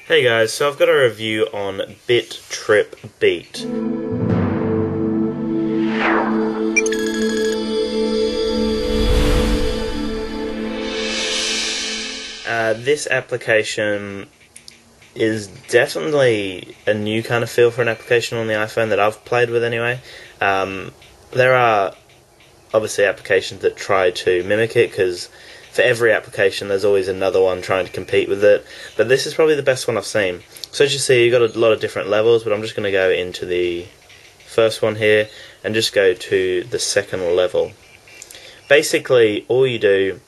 Hey guys, so I've got a review on Bit.Trip Beat. This application is definitely a new kind of feel for an application on the iPhone that I've played with anyway. There are obviously applications that try to mimic it, because for every application there's always another one trying to compete with it, but this is probably the best one I've seen. So as you see, you've got a lot of different levels, but I'm just going to go into the first one here and just go to the second level. Basically all you do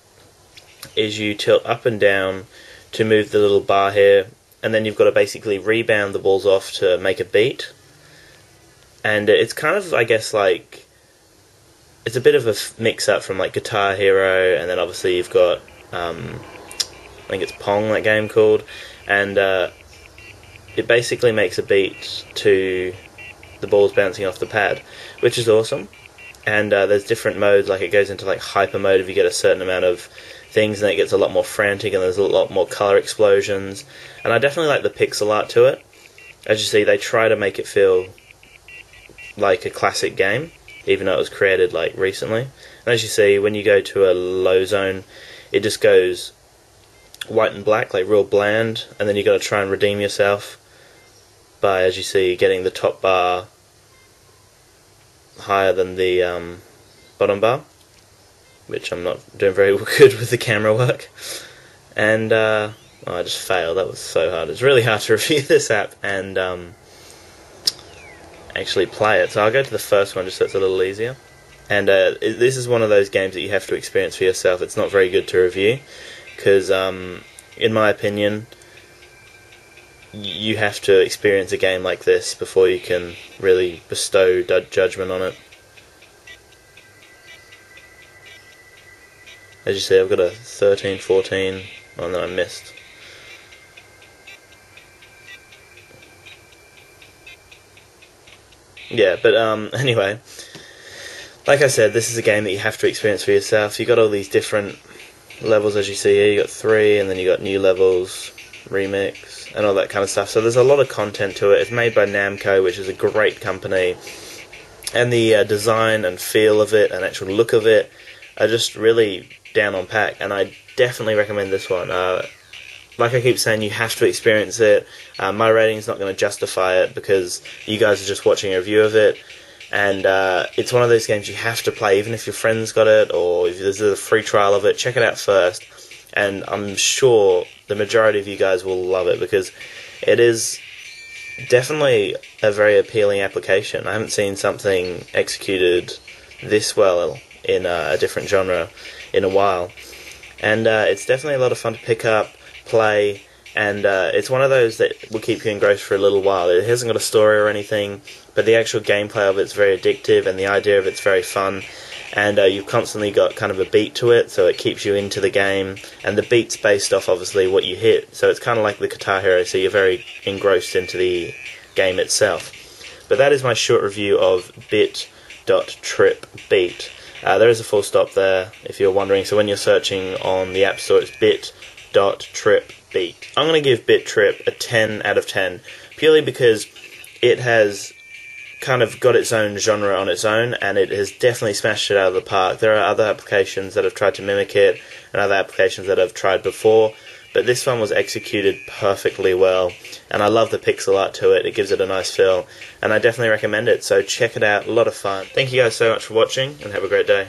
is you tilt up and down to move the little bar here, and then you've got to basically rebound the balls off to make a beat. And it's kind of, I guess, like, it's a bit of a mix-up from like Guitar Hero, and then obviously you've got, I think it's Pong, that game called, and it basically makes a beat to the balls bouncing off the pad, which is awesome. And there's different modes, like it goes into like hyper mode if you get a certain amount of things, and it gets a lot more frantic, and there's a lot more color explosions. And I definitely like the pixel art to it. As you see, they try to make it feel like a classic game, even though it was created like recently. And as you see, when you go to a low zone, it just goes white and black, like real bland, and then you got to try and redeem yourself by, as you see, getting the top bar higher than the bottom bar, which I'm not doing very good with the camera work. And oh, I just failed. That was so hard. It's really hard to review this app and actually play it. So I'll go to the first one just so it's a little easier. And this is one of those games that you have to experience for yourself. It's not very good to review, because in my opinion, you have to experience a game like this before you can really bestow judgment on it. As you see, I've got a 13, 14, and then I missed. Yeah, but anyway, like I said, this is a game that you have to experience for yourself. You got all these different levels, as you see here. You got 3, and then you got new levels, remix, and all that kind of stuff. So there's a lot of content to it. It's made by Namco, which is a great company, and the design and feel of it and actual look of it are just really down on pack, and I definitely recommend this one. Like I keep saying, you have to experience it. My rating's not going to justify it, because you guys are just watching a review of it, and it's one of those games you have to play, even if your friend's got it, or if there's a free trial of it. Check it out first, and I'm sure the majority of you guys will love it, because it is definitely a very appealing application. I haven't seen something executed this well in a different genre in a while, and it's definitely a lot of fun to pick up, play, and it's one of those that will keep you engrossed for a little while. It hasn't got a story or anything, but the actual gameplay of it's very addictive, and the idea of it's very fun, and you've constantly got kind of a beat to it, so it keeps you into the game, and the beat's based off obviously what you hit, so it's kind of like the Guitar Hero, so you're very engrossed into the game itself. But that is my short review of Bit.Trip Beat. There is a full stop there, if you're wondering, so when you're searching on the App Store, it's Bit.Trip Beat. I'm going to give Bit.Trip a 10 out of 10, purely because it has kind of got its own genre on its own, and it has definitely smashed it out of the park. There are other applications that have tried to mimic it, and other applications that have tried before, but this one was executed perfectly well, and I love the pixel art to it. It gives it a nice feel, and I definitely recommend it, so check it out. A lot of fun. Thank you guys so much for watching, and have a great day.